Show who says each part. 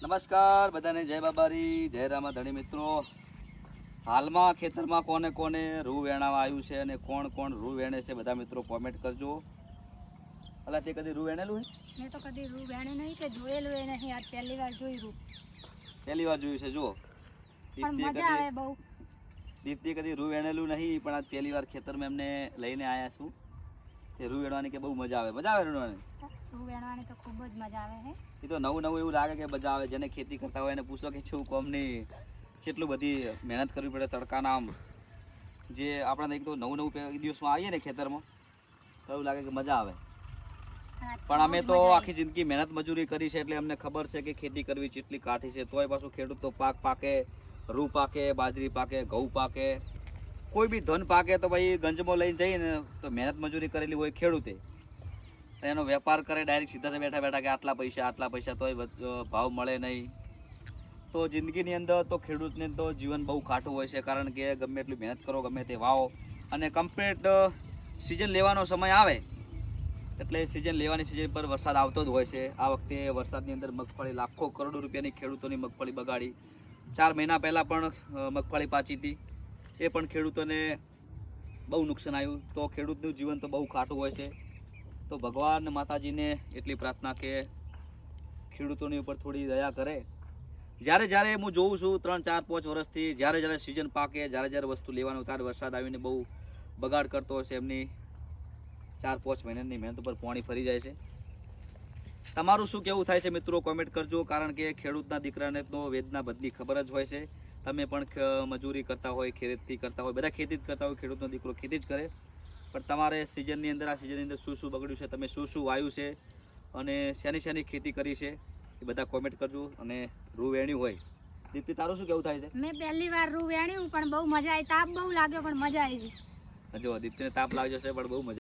Speaker 1: નમસ્કાર બધાને, જય બાબારી, જય રામા ધણી મિત્રો. હાલમાં ખેતરમાં કોને કોને રૂ વેણાવા આવ્યું છે અને કોણ કોણ રૂ વેણે છે બધા મિત્રો કોમેન્ટ કરજો. અલા તે કદી રૂ વેણેલું છે?
Speaker 2: મેં તો કદી રૂ વેણે નહીં કે જોયેલું એ નહીં, આજ પહેલી વાર જોઈ રૂ.
Speaker 1: પહેલી વાર જોયું છે. જુઓ,
Speaker 2: પણ મજા આવે બહુ.
Speaker 1: દીપ્તિએ કદી રૂ વેણેલું નહીં, પણ આજ પહેલી વાર ખેતરમાં એમને લઈને આવ્યા છું. એ રૂ વેણવાની કે બહુ મજા આવે. મજા આવે વેણવાની?
Speaker 2: રૂ વેણવાની તો ખૂબ જ મજા આવે છે.
Speaker 1: એ તો નવું નવું એવું લાગે કે મજા આવે. જેને ખેતી કરતા હોય એને પૂછો કે શું કોમની કેટલું બધી મહેનત કરવી પડે તડકાના. આમ જે આપણે એક તો નવું નવું દિવસમાં આવીએ ને ખેતરમાં તો એવું લાગે કે મજા આવે. પણ અમે તો આખી જિંદગી મહેનત મજૂરી કરી છે એટલે અમને ખબર છે કે ખેતી કરવી કેટલી કાઠી છે. તોય પાછું ખેડૂત તો પાક પાકે, રૂ પાકે, બાજરી પાકે, ઘઉં પાકે, કોઈ બી ધન પાકે તો ભાઈ ગંજમાં લઈને જઈને તો મહેનત મજૂરી કરેલી હોય ખેડૂતે, એનો વેપાર કરે ડાયરેક્ટ સીધા બેઠા બેઠા કે આટલા પૈસા તોય ભાવ મળે નહીં. તો જિંદગીની અંદર તો ખેડૂતને તો જીવન બહુ કાઠું હોય છે, કારણ કે ગમે એટલી મહેનત કરો, ગમે તે વાવો, અને કમ્પ્લીટ સિઝન લેવાનો સમય આવે એટલે સિઝન લેવાની સિઝન પર વરસાદ આવતો જ હોય છે. આ વખતે વરસાદની અંદર મગફળી લાખો કરોડો રૂપિયાની ખેડૂતોની મગફળી બગાડી. 4 મહિના પહેલાં પણ મગફળી પાચી હતી, એ પણ ખેડૂતોને બહુ નુકસાન આવ્યું. તો ખેડૂતનું જીવન તો બહુ કાઠું હોય છે. તો ભગવાન માતાજીને એટલી પ્રાર્થના કે ખેડૂતોની ઉપર થોડી દયા કરે. જ્યારે હું જોઉં છું 3, 4, 5 વર્ષથી જ્યારે સિઝન પાકે, જ્યારે વસ્તુ લેવાનું ત્યારે વરસાદ આવીને બહુ બગાડ કરતો હોય છે. એમની 4, 5 મહિનાની મહેનત ઉપર પાણી ફરી જાય છે. તમારું શું કેવું થાય છે મિત્રો? કોમેન્ટ કરજો, કારણ કે ખેડૂતના દીકરાને તો વેદના બધી ખબર જ હોય છે. તમે પણ મજૂરી કરતા હોય, ખેતી કરતા હોય, બધા ખેતી જ કરતા હોય, ખેડૂતનો દીકરો ખેતી જ કરે. પણ તમારે સિઝનની અંદર, આ સિઝનની અંદર શું બગડ્યું છે, તમે શું વાવ્યું છે અને શેની ખેતી કરી છે એ બધા કોમેન્ટ કરજો. અને રૂ વેણ્યું હોય, દીપ્તિ તારું શું કેવું થાય છે?
Speaker 2: મેં પહેલી વાર રૂ વેણ્યું પણ બહુ મજા આવી. તાપ બહુ લાગ્યો પણ મજા આવી.
Speaker 1: જો દીપ્તિને તાપ લાગ્યો છે પણ બહુ મજા